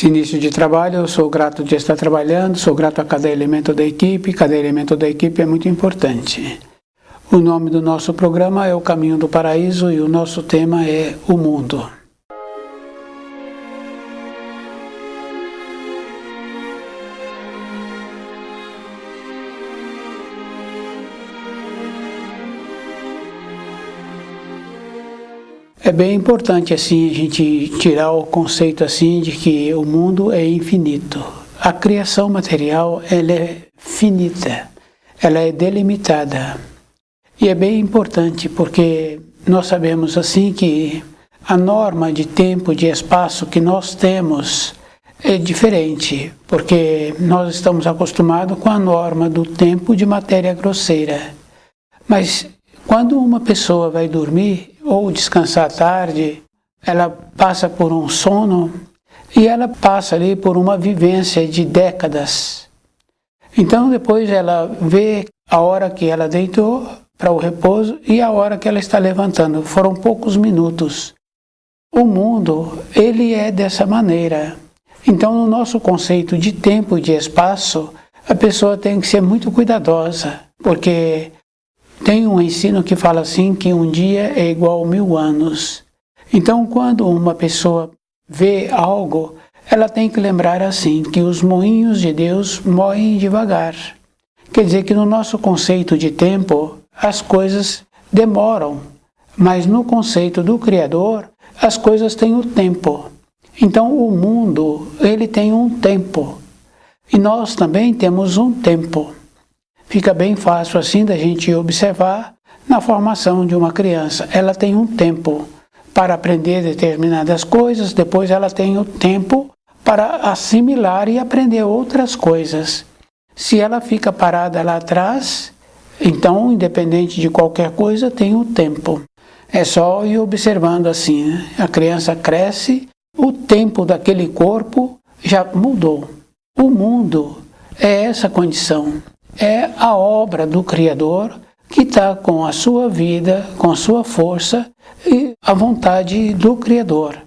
Nesse início de trabalho, eu sou grato de estar trabalhando, sou grato a cada elemento da equipe é muito importante. O nome do nosso programa é O Caminho do Paraíso e o nosso tema é o mundo. É bem importante assim a gente tirar o conceito assim de que o mundo é infinito. A criação material ela é finita, ela é delimitada. E é bem importante porque nós sabemos assim que a norma de tempo, de espaço que nós temos é diferente, porque nós estamos acostumados com a norma do tempo de matéria grosseira. Mas quando uma pessoa vai dormir ou descansar tarde, ela passa por um sono e ela passa ali por uma vivência de décadas. Então depois ela vê a hora que ela deitou para o repouso e a hora que ela está levantando. Foram poucos minutos. O mundo, ele é dessa maneira. Então no nosso conceito de tempo e de espaço, a pessoa tem que ser muito cuidadosa, porque tem um ensino que fala assim que um dia é igual a 1000 anos. Então quando uma pessoa vê algo, ela tem que lembrar assim, que os moinhos de Deus moem devagar. Quer dizer que no nosso conceito de tempo, as coisas demoram, mas no conceito do Criador, as coisas têm o tempo. Então o mundo, ele tem um tempo, e nós também temos um tempo. Fica bem fácil assim da gente observar na formação de uma criança. Ela tem um tempo para aprender determinadas coisas, depois ela tem o tempo para assimilar e aprender outras coisas. Se ela fica parada lá atrás, então, independente de qualquer coisa, tem o tempo. É só ir observando assim, né? A criança cresce, o tempo daquele corpo já mudou. O mundo é essa condição. É a obra do Criador que está com a sua vida, com a sua força e a vontade do Criador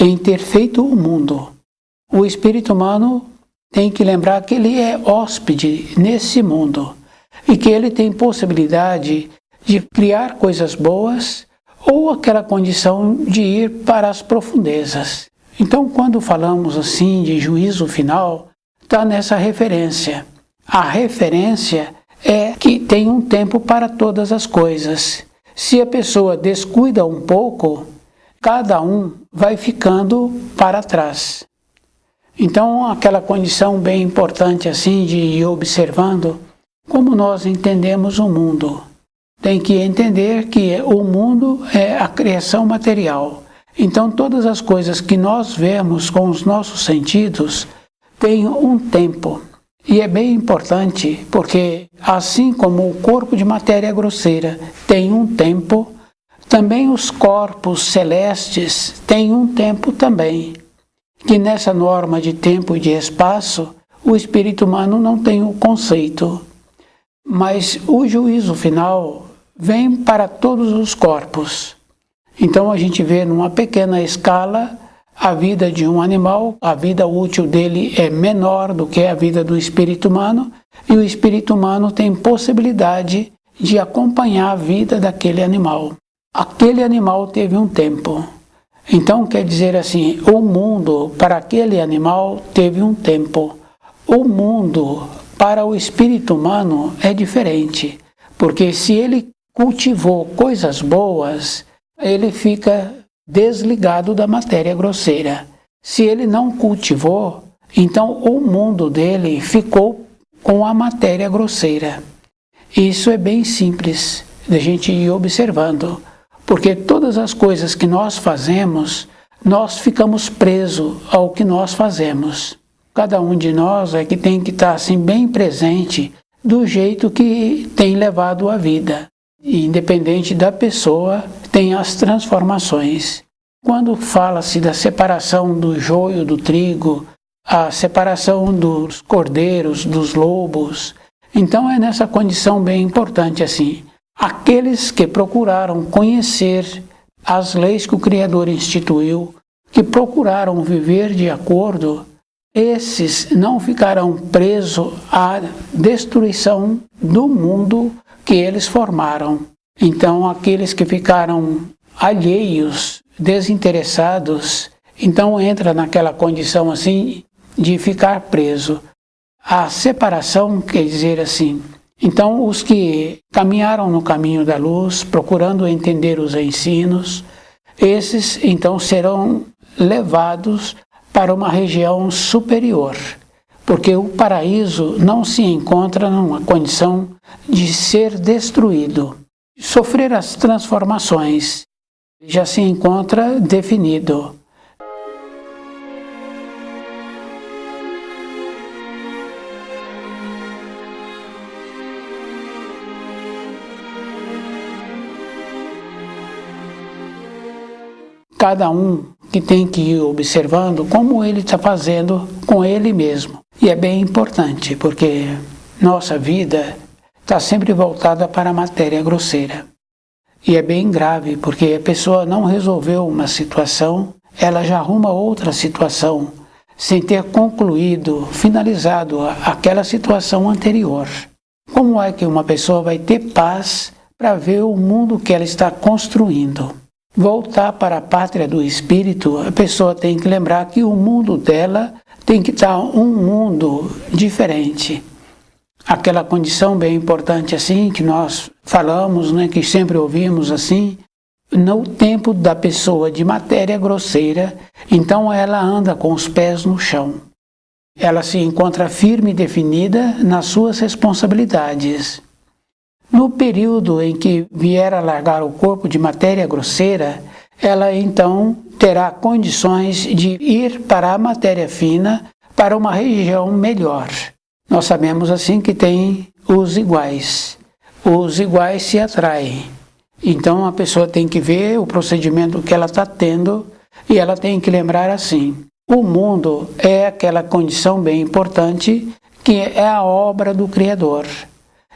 em ter feito o mundo. O espírito humano tem que lembrar que ele é hóspede nesse mundo e que ele tem possibilidade de criar coisas boas ou aquela condição de ir para as profundezas. Então, quando falamos assim de juízo final, está nessa referência. A referência é que tem um tempo para todas as coisas. Se a pessoa descuida um pouco, cada um vai ficando para trás. Então, aquela condição bem importante assim de ir observando como nós entendemos o mundo. Tem que entender que o mundo é a criação material. Então, todas as coisas que nós vemos com os nossos sentidos têm um tempo. E é bem importante porque, assim como o corpo de matéria grosseira tem um tempo, também os corpos celestes têm um tempo também. Que nessa norma de tempo e de espaço, o espírito humano não tem o conceito. Mas o juízo final vem para todos os corpos. Então a gente vê numa pequena escala a vida de um animal, a vida útil dele é menor do que a vida do espírito humano, e o espírito humano tem possibilidade de acompanhar a vida daquele animal. Aquele animal teve um tempo. Então quer dizer assim, o mundo para aquele animal teve um tempo. O mundo para o espírito humano é diferente, porque se ele cultivou coisas boas, ele fica desligado da matéria grosseira. Se ele não cultivou, então o mundo dele ficou com a matéria grosseira. Isso é bem simples de a gente ir observando, porque todas as coisas que nós fazemos, nós ficamos presos ao que nós fazemos. Cada um de nós é que tem que estar assim bem presente do jeito que tem levado a vida. E independente da pessoa, tem as transformações. Quando fala-se da separação do joio do trigo, a separação dos cordeiros, dos lobos, então é nessa condição bem importante assim. Aqueles que procuraram conhecer as leis que o Criador instituiu, que procuraram viver de acordo, esses não ficarão presos à destruição do mundo que eles formaram. Então, aqueles que ficaram alheios, desinteressados, então entra naquela condição assim de ficar preso. A separação quer dizer assim, então os que caminharam no caminho da luz, procurando entender os ensinos, esses então serão levados para uma região superior, porque o paraíso não se encontra numa condição de ser destruído. Sofrer as transformações já se encontra definido. Cada um que tem que ir observando como ele está fazendo com ele mesmo. E é bem importante, porque nossa vida está sempre voltada para a matéria grosseira. E é bem grave, porque a pessoa não resolveu uma situação, ela já arruma outra situação, sem ter concluído, finalizado aquela situação anterior. Como é que uma pessoa vai ter paz para ver o mundo que ela está construindo? Voltar para a pátria do espírito, a pessoa tem que lembrar que o mundo dela tem que estar um mundo diferente. Aquela condição bem importante assim, que nós falamos, né, que sempre ouvimos assim, no tempo da pessoa de matéria grosseira, então ela anda com os pés no chão. Ela se encontra firme e definida nas suas responsabilidades. No período em que vier a largar o corpo de matéria grosseira, ela então terá condições de ir para a matéria fina, para uma região melhor. Nós sabemos assim que tem os iguais. Os iguais se atraem. Então a pessoa tem que ver o procedimento que ela está tendo e ela tem que lembrar assim: o mundo é aquela condição bem importante que é a obra do Criador.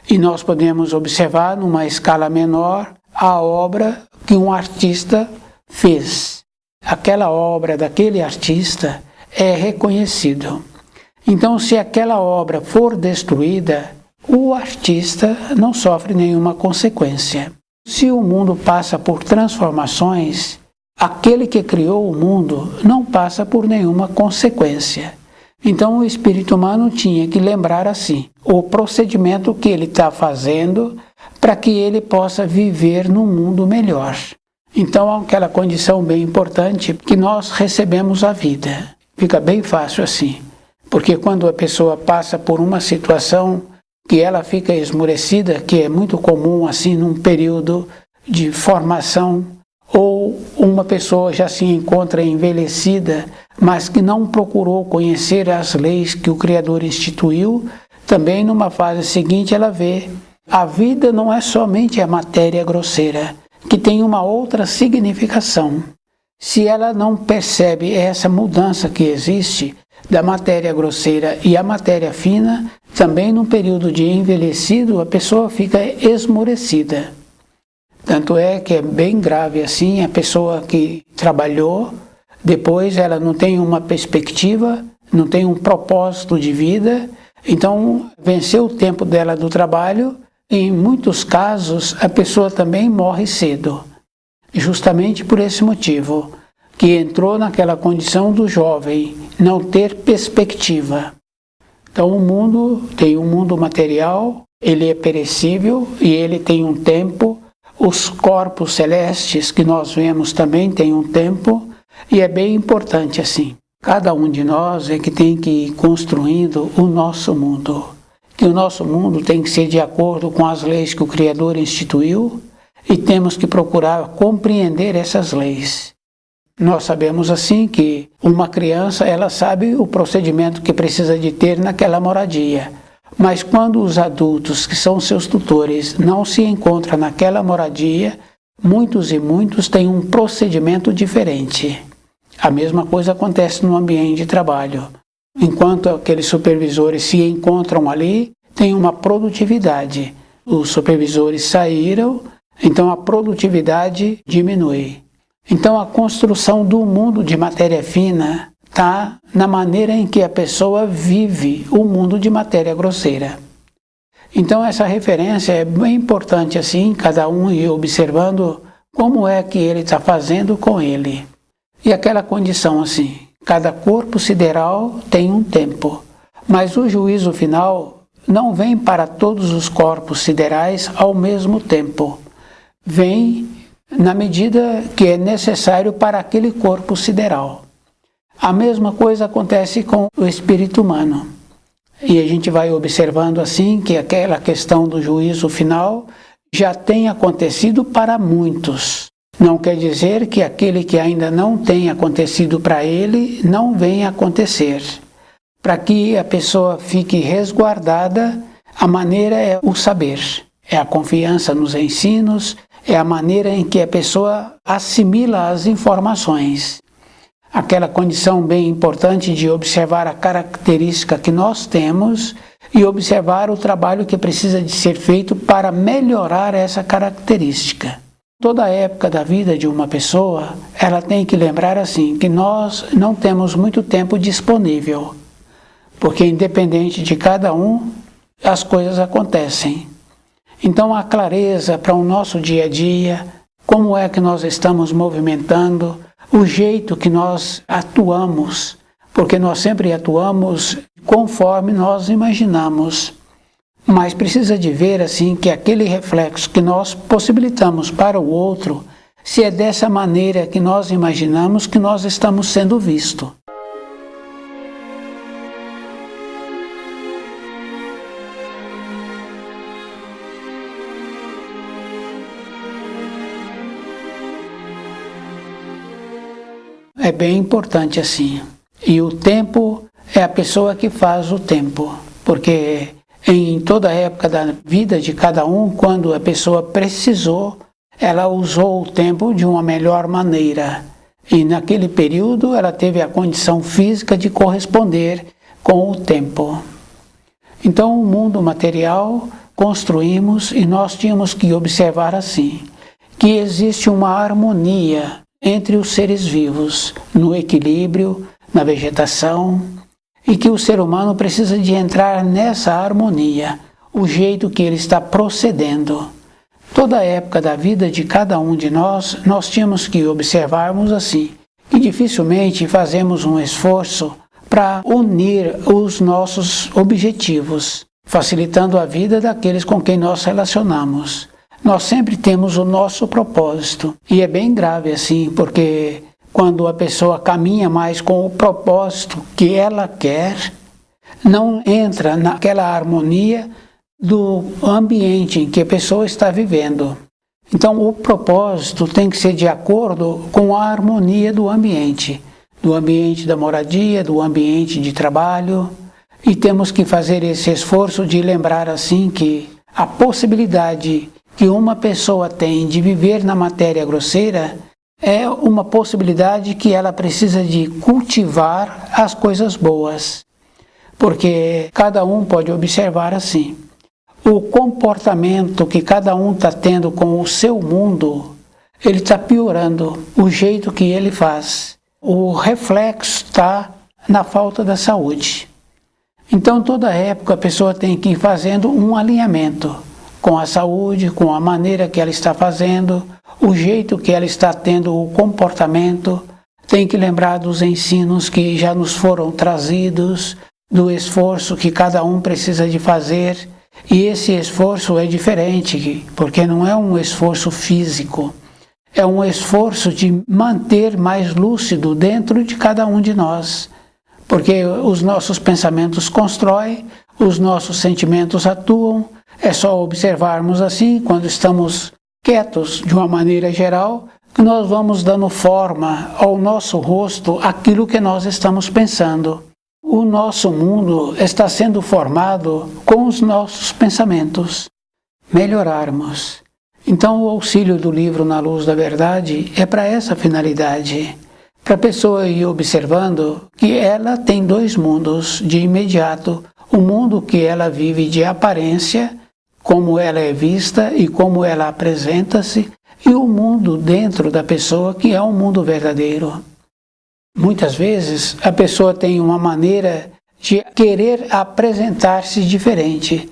E nós podemos observar numa escala menor a obra que um artista fez. Aquela obra daquele artista é reconhecido. Então, se aquela obra for destruída, o artista não sofre nenhuma consequência. Se o mundo passa por transformações, aquele que criou o mundo não passa por nenhuma consequência. Então o espírito humano tinha que lembrar assim, o procedimento que ele está fazendo para que ele possa viver num mundo melhor. Então é aquela condição bem importante que nós recebemos a vida. Fica bem fácil assim, porque quando a pessoa passa por uma situação que ela fica esmorecida, que é muito comum assim num período de formação, ou uma pessoa já se encontra envelhecida, mas que não procurou conhecer as leis que o Criador instituiu, também numa fase seguinte ela vê a vida não é somente a matéria grosseira, que tem uma outra significação. Se ela não percebe essa mudança que existe da matéria grosseira e a matéria fina, também num período de envelhecido a pessoa fica esmorecida. Tanto é que é bem grave assim, a pessoa que trabalhou, depois ela não tem uma perspectiva, não tem um propósito de vida, então venceu o tempo dela do trabalho, em muitos casos a pessoa também morre cedo, justamente por esse motivo, que entrou naquela condição do jovem, não ter perspectiva. Então o mundo tem um mundo material, ele é perecível e ele tem um tempo. Os corpos celestes que nós vemos também têm um tempo e é bem importante assim. Cada um de nós é que tem que ir construindo o nosso mundo. Que o nosso mundo tem que ser de acordo com as leis que o Criador instituiu e temos que procurar compreender essas leis. Nós sabemos assim que uma criança ela sabe o procedimento que precisa de ter naquela moradia. Mas quando os adultos, que são seus tutores, não se encontram naquela moradia, muitos e muitos têm um procedimento diferente. A mesma coisa acontece no ambiente de trabalho. Enquanto aqueles supervisores se encontram ali, tem uma produtividade. Os supervisores saíram, então a produtividade diminui. Então a construção do mundo de matéria fina está na maneira em que a pessoa vive o mundo de matéria grosseira. Então essa referência é bem importante assim, cada um ir observando como é que ele está fazendo com ele. E aquela condição assim, cada corpo sideral tem um tempo, mas o juízo final não vem para todos os corpos siderais ao mesmo tempo. Vem na medida que é necessário para aquele corpo sideral. A mesma coisa acontece com o espírito humano. E a gente vai observando assim que aquela questão do juízo final já tem acontecido para muitos. Não quer dizer que aquele que ainda não tem acontecido para ele não venha acontecer. Para que a pessoa fique resguardada, a maneira é o saber, é a confiança nos ensinos, é a maneira em que a pessoa assimila as informações. Aquela condição bem importante de observar a característica que nós temos e observar o trabalho que precisa de ser feito para melhorar essa característica. Toda a época da vida de uma pessoa, ela tem que lembrar assim, que nós não temos muito tempo disponível, porque independente de cada um, as coisas acontecem. Então a clareza para o nosso dia a dia, como é que nós estamos movimentando, o jeito que nós atuamos, porque nós sempre atuamos conforme nós imaginamos, mas precisa de ver assim que aquele reflexo que nós possibilitamos para o outro, se é dessa maneira que nós imaginamos que nós estamos sendo vistos. É bem importante assim. E o tempo é a pessoa que faz o tempo, porque em toda a época da vida de cada um, quando a pessoa precisou, ela usou o tempo de uma melhor maneira. E naquele período ela teve a condição física de corresponder com o tempo. Então o mundo material construímos e nós tínhamos que observar assim, que existe uma harmonia entre os seres vivos, no equilíbrio, na vegetação, e que o ser humano precisa de entrar nessa harmonia, o jeito que ele está procedendo. Toda a época da vida de cada um de nós tínhamos que observarmos assim, que dificilmente fazemos um esforço para unir os nossos objetivos, facilitando a vida daqueles com quem nós relacionamos. Nós sempre temos o nosso propósito, e é bem grave assim, porque quando a pessoa caminha mais com o propósito que ela quer, não entra naquela harmonia do ambiente em que a pessoa está vivendo. Então o propósito tem que ser de acordo com a harmonia do ambiente da moradia, do ambiente de trabalho, e temos que fazer esse esforço de lembrar assim que a possibilidade que uma pessoa tem de viver na matéria grosseira é uma possibilidade que ela precisa de cultivar as coisas boas. Porque cada um pode observar assim, o comportamento que cada um está tendo com o seu mundo, ele está piorando o jeito que ele faz. O reflexo está na falta da saúde. Então toda época a pessoa tem que ir fazendo um alinhamento com a saúde, com a maneira que ela está fazendo, o jeito que ela está tendo o comportamento. Tem que lembrar dos ensinos que já nos foram trazidos, do esforço que cada um precisa de fazer. E esse esforço é diferente, porque não é um esforço físico, é um esforço de manter mais lúcido dentro de cada um de nós. Porque os nossos pensamentos constroem, os nossos sentimentos atuam. É só observarmos assim, quando estamos quietos de uma maneira geral, que nós vamos dando forma ao nosso rosto aquilo que nós estamos pensando. O nosso mundo está sendo formado com os nossos pensamentos. Melhorarmos. Então o auxílio do livro Na Luz da Verdade é para essa finalidade. Para a pessoa ir observando que ela tem dois mundos de imediato. O mundo que ela vive de aparência, como ela é vista e como ela apresenta-se, e o mundo dentro da pessoa que é um mundo verdadeiro. Muitas vezes a pessoa tem uma maneira de querer apresentar-se diferente,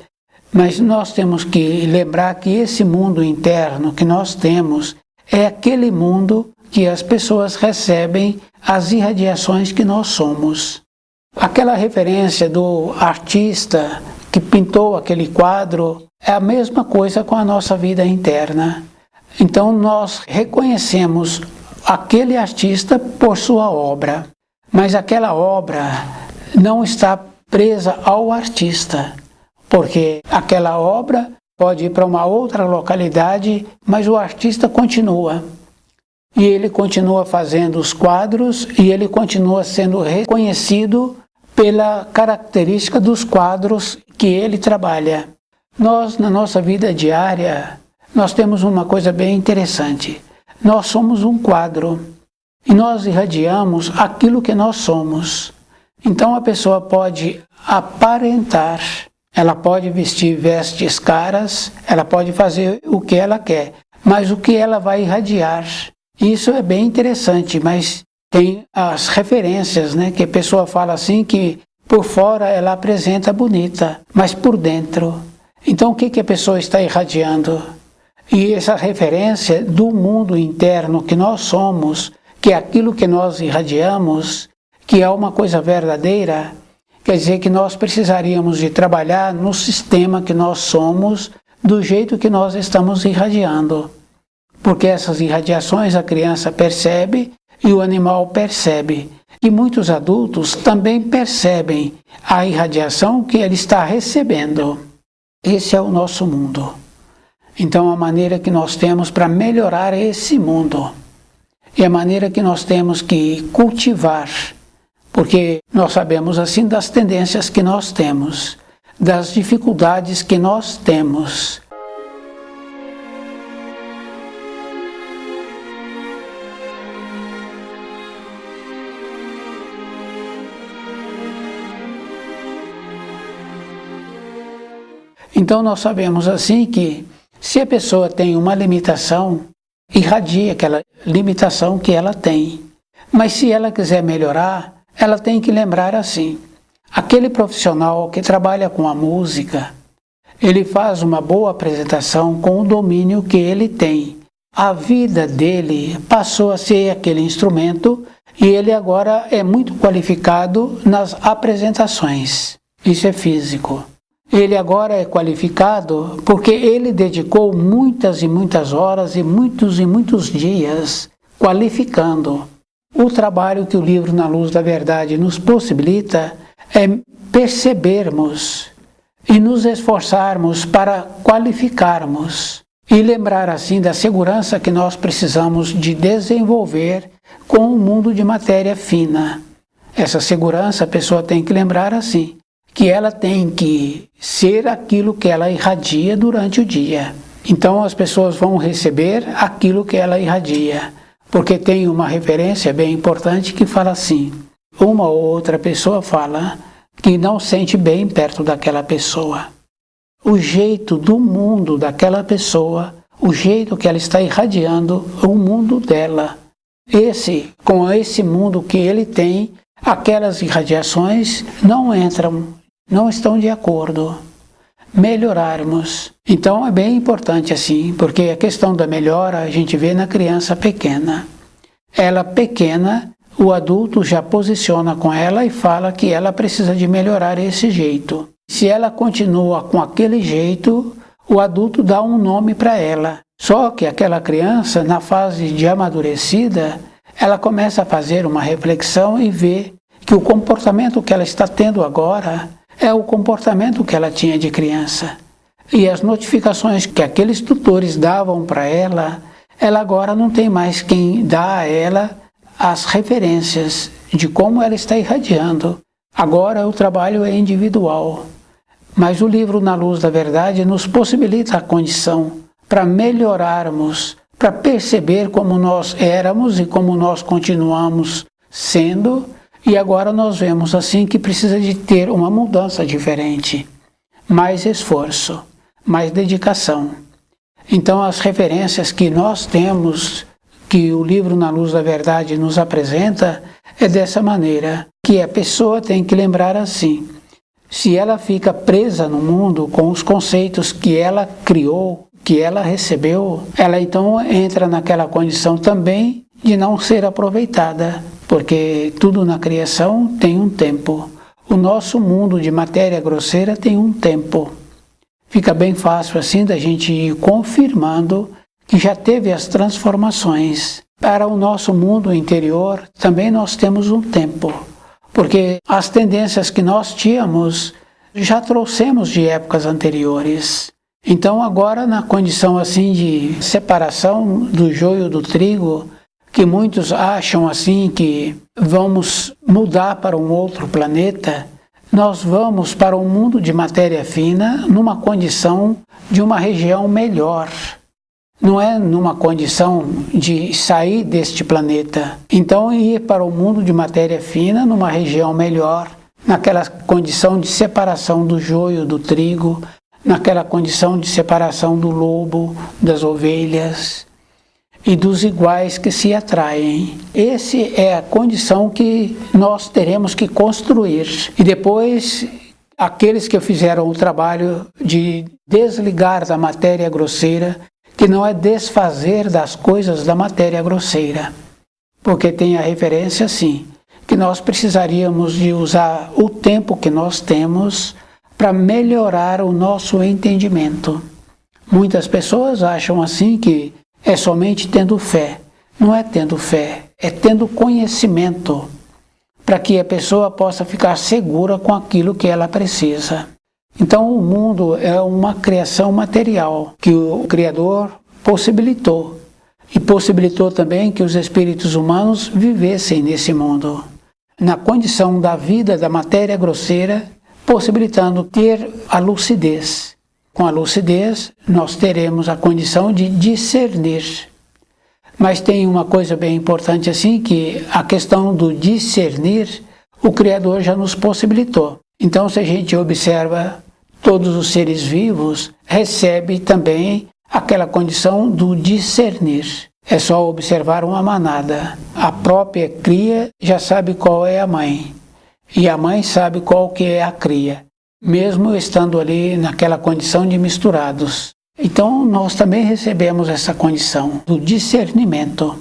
mas nós temos que lembrar que esse mundo interno que nós temos é aquele mundo que as pessoas recebem as irradiações que nós somos. Aquela referência do artista que pintou aquele quadro é a mesma coisa com a nossa vida interna. Então nós reconhecemos aquele artista por sua obra, mas aquela obra não está presa ao artista, porque aquela obra pode ir para uma outra localidade, mas o artista continua. E ele continua fazendo os quadros e ele continua sendo reconhecido pela característica dos quadros que ele trabalha. Nós, na nossa vida diária, nós temos uma coisa bem interessante. Nós somos um quadro e nós irradiamos aquilo que nós somos. Então a pessoa pode aparentar, ela pode vestir vestes caras, ela pode fazer o que ela quer, mas o que ela vai irradiar. Isso é bem interessante, mas tem as referências, né, que a pessoa fala assim que por fora ela apresenta bonita, mas por dentro. Então o que a pessoa está irradiando? E essa referência do mundo interno que nós somos, que é aquilo que nós irradiamos, que é uma coisa verdadeira, quer dizer que nós precisaríamos de trabalhar no sistema que nós somos, do jeito que nós estamos irradiando. Porque essas irradiações a criança percebe e o animal percebe. E muitos adultos também percebem a irradiação que ele está recebendo. Esse é o nosso mundo. Então, a maneira que nós temos para melhorar esse mundo é a maneira que nós temos que cultivar, porque nós sabemos assim das tendências que nós temos, das dificuldades que nós temos. Então nós sabemos assim que se a pessoa tem uma limitação, irradia aquela limitação que ela tem. Mas se ela quiser melhorar, ela tem que lembrar assim, aquele profissional que trabalha com a música, ele faz uma boa apresentação com o domínio que ele tem. A vida dele passou a ser aquele instrumento e ele agora é muito qualificado nas apresentações. Isso é físico. Ele agora é qualificado porque ele dedicou muitas e muitas horas e muitos dias qualificando. O trabalho que o livro Na Luz da Verdade nos possibilita é percebermos e nos esforçarmos para qualificarmos e lembrar assim da segurança que nós precisamos de desenvolver com o mundo de matéria fina. Essa segurança a pessoa tem que lembrar assim, que ela tem que ser aquilo que ela irradia durante o dia. Então as pessoas vão receber aquilo que ela irradia, porque tem uma referência bem importante que fala assim, uma ou outra pessoa fala que não sente bem perto daquela pessoa. O jeito do mundo daquela pessoa, o jeito que ela está irradiando, o mundo dela. Com esse mundo que ele tem, aquelas irradiações não estão de acordo. Melhorarmos. Então é bem importante assim, porque a questão da melhora a gente vê na criança pequena. Ela pequena, o adulto já posiciona com ela e fala que ela precisa de melhorar esse jeito. Se ela continua com aquele jeito, o adulto dá um nome para ela. Só que aquela criança, na fase de amadurecida, ela começa a fazer uma reflexão e vê que o comportamento que ela está tendo agora é o comportamento que ela tinha de criança. E as notificações que aqueles tutores davam para ela, ela agora não tem mais quem dá a ela as referências de como ela está irradiando. Agora o trabalho é individual. Mas o livro Na Luz da Verdade nos possibilita a condição para melhorarmos, para perceber como nós éramos e como nós continuamos sendo. E agora nós vemos assim que precisa de ter uma mudança diferente, mais esforço, mais dedicação. Então as referências que nós temos, que o livro Na Luz da Verdade nos apresenta, É dessa maneira que a pessoa tem que lembrar assim. Se ela fica presa no mundo com os conceitos que ela criou, que ela recebeu, ela então entra naquela condição também de não ser aproveitada, porque tudo na criação tem um tempo. O nosso mundo de matéria grosseira tem um tempo. Fica bem fácil assim da gente ir confirmando que já teve as transformações. Para o nosso mundo interior também nós temos um tempo, porque as tendências que nós tínhamos já trouxemos de épocas anteriores. Então agora na condição assim de separação do joio do trigo, que muitos acham assim que vamos mudar para um outro planeta, nós vamos para um mundo de matéria fina numa condição de uma região melhor. Não é numa condição de sair deste planeta. Então ir para o mundo de matéria fina numa região melhor, naquela condição de separação do joio do trigo, naquela condição de separação do lobo, das ovelhas e dos iguais que se atraem. Essa é a condição que nós teremos que construir. E depois, aqueles que fizeram o trabalho de desligar da matéria grosseira, que não é desfazer das coisas da matéria grosseira, porque tem a referência sim, que nós precisaríamos de usar o tempo que nós temos para melhorar o nosso entendimento. Muitas pessoas acham assim que é somente tendo fé. Não é tendo fé, é tendo conhecimento, para que a pessoa possa ficar segura com aquilo que ela precisa. Então o mundo é uma criação material que o Criador possibilitou. E possibilitou também que os espíritos humanos vivessem nesse mundo, na condição da vida da matéria grosseira, possibilitando ter a lucidez. Com a lucidez, nós teremos a condição de discernir. Mas tem uma coisa bem importante assim, que a questão do discernir, o Criador já nos possibilitou. Então, se a gente observa, todos os seres vivos recebem também aquela condição do discernir. É só observar uma manada. A própria cria já sabe qual é a mãe. E a mãe sabe qual que é a cria, mesmo estando ali naquela condição de misturados. Então nós também recebemos essa condição do discernimento.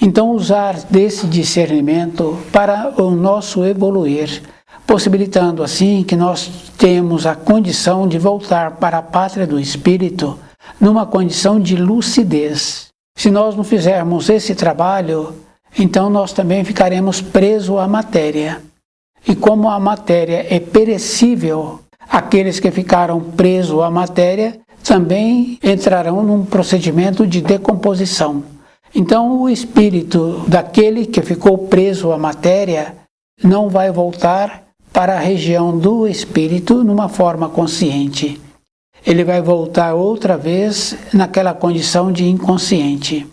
Então usar desse discernimento para o nosso evoluir, possibilitando assim que nós temos a condição de voltar para a pátria do espírito numa condição de lucidez. Se nós não fizermos esse trabalho, então nós também ficaremos presos à matéria. E como a matéria é perecível, aqueles que ficaram presos à matéria também entrarão num procedimento de decomposição. Então o espírito daquele que ficou preso à matéria não vai voltar para a região do espírito numa forma consciente. Ele vai voltar outra vez naquela condição de inconsciente.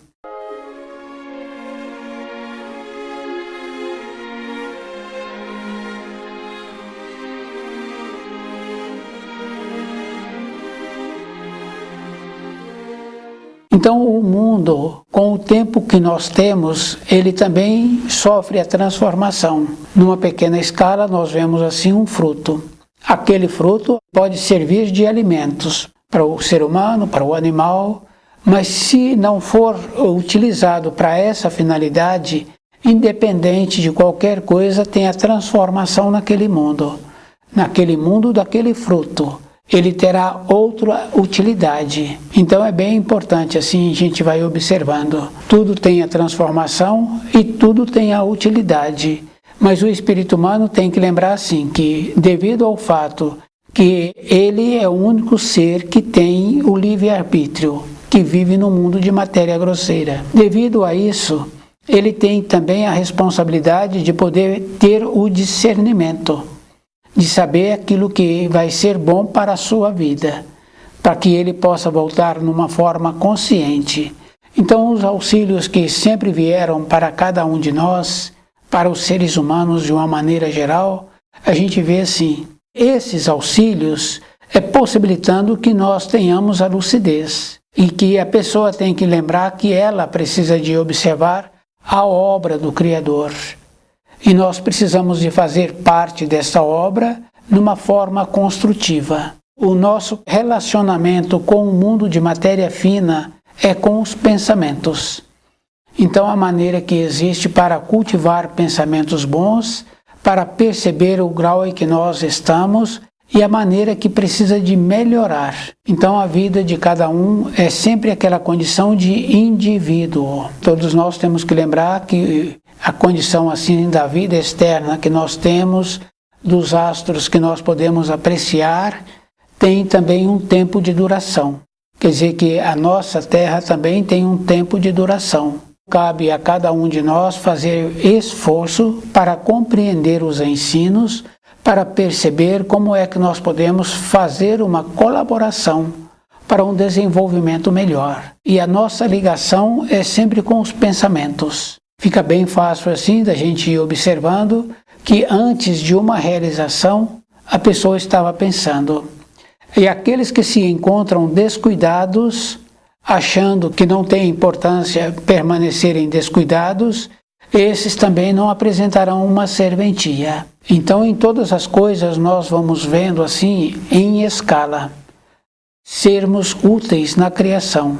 Então o mundo, com o tempo que nós temos, ele também sofre a transformação. Numa pequena escala nós vemos assim um fruto. Aquele fruto pode servir de alimentos para o ser humano, para o animal, mas se não for utilizado para essa finalidade, independente de qualquer coisa, tem a transformação naquele mundo daquele fruto. Ele terá outra utilidade. Então é bem importante, assim a gente vai observando. Tudo tem a transformação e tudo tem a utilidade. Mas o espírito humano tem que lembrar assim, que devido ao fato que ele é o único ser que tem o livre-arbítrio, que vive no mundo de matéria grosseira. Devido a isso, ele tem também a responsabilidade de poder ter o discernimento, de saber aquilo que vai ser bom para a sua vida, para que ele possa voltar numa forma consciente. Então os auxílios que sempre vieram para cada um de nós, para os seres humanos de uma maneira geral, a gente vê assim, esses auxílios é possibilitando que nós tenhamos a lucidez e que a pessoa tem que lembrar que ela precisa de observar a obra do Criador. e nós precisamos de fazer parte dessa obra numa forma construtiva. O nosso relacionamento com o mundo de matéria fina é com os pensamentos. Então, a maneira que existe para cultivar pensamentos bons, para perceber o grau em que nós estamos e a maneira que precisa de melhorar. Então, a vida de cada um é sempre aquela condição de indivíduo. Todos nós temos que lembrar que a condição assim da vida externa que nós temos, dos astros que nós podemos apreciar, tem também um tempo de duração. Quer dizer que a nossa Terra também tem um tempo de duração. Cabe a cada um de nós fazer esforço para compreender os ensinos, para perceber como é que nós podemos fazer uma colaboração para um desenvolvimento melhor. E a nossa ligação é sempre com os pensamentos. Fica bem fácil assim da gente ir observando que antes de uma realização, a pessoa estava pensando. E aqueles que se encontram descuidados, achando que não tem importância permanecerem descuidados, esses também não apresentarão uma serventia. Então, em todas as coisas, nós vamos vendo assim, em escala, sermos úteis na criação.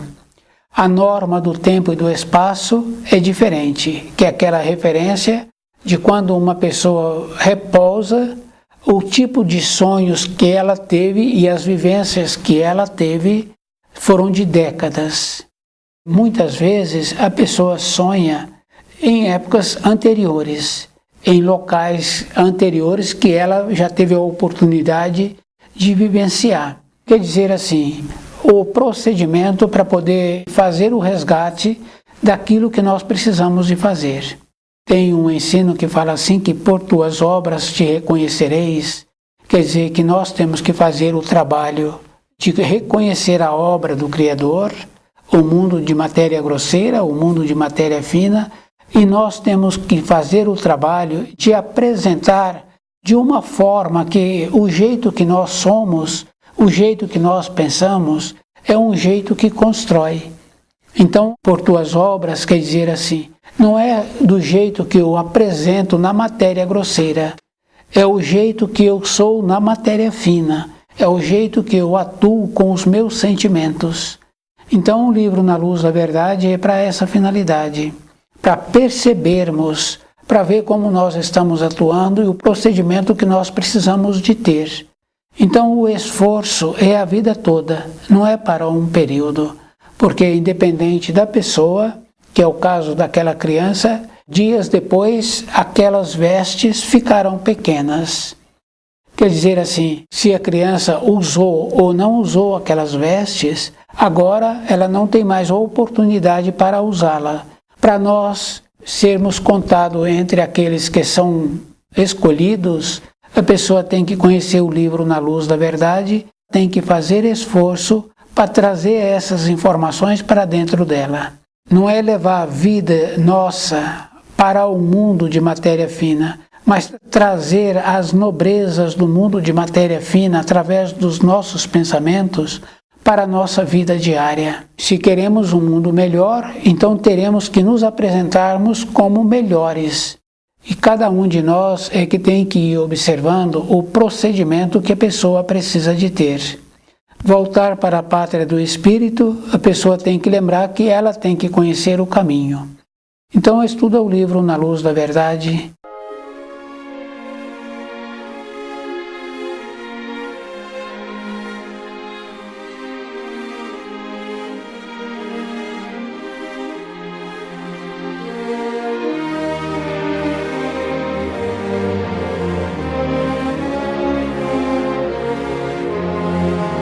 A norma do tempo e do espaço é diferente, que é aquela referência de quando uma pessoa repousa, o tipo de sonhos que ela teve e as vivências que ela teve foram de décadas. Muitas vezes a pessoa sonha em épocas anteriores, em locais anteriores que ela já teve a oportunidade de vivenciar. Quer dizer assim, o procedimento para poder fazer o resgate daquilo que nós precisamos de fazer. Tem um ensino que fala assim que por tuas obras te reconhecereis, quer dizer que nós temos que fazer o trabalho de reconhecer a obra do Criador, o mundo de matéria grosseira, o mundo de matéria fina, e nós temos que fazer o trabalho de apresentar de uma forma que o jeito que nós somos, o jeito que nós pensamos, é um jeito que constrói. Então, por tuas obras, quer dizer assim, não é do jeito que eu apresento na matéria grosseira, é o jeito que eu sou na matéria fina, é o jeito que eu atuo com os meus sentimentos. Então, o livro Na Luz da Verdade é para essa finalidade, para percebermos, para ver como nós estamos atuando e o procedimento que nós precisamos de ter. Então, o esforço é a vida toda, não é para um período, porque independente da pessoa, que é o caso daquela criança, dias depois aquelas vestes ficaram pequenas. Quer dizer assim, se a criança usou ou não usou aquelas vestes, agora ela não tem mais oportunidade para usá-la. Para nós sermos contados entre aqueles que são escolhidos, a pessoa tem que conhecer o livro Na Luz da Verdade, tem que fazer esforço para trazer essas informações para dentro dela. Não é levar a vida nossa para o mundo de matéria fina, mas trazer as nobrezas do mundo de matéria fina através dos nossos pensamentos para a nossa vida diária. Se queremos um mundo melhor, então teremos que nos apresentarmos como melhores. E cada um de nós é que tem que ir observando o procedimento que a pessoa precisa de ter. Voltar para a pátria do espírito, a pessoa tem que lembrar que ela tem que conhecer o caminho. Então estuda o livro Na Luz da Verdade,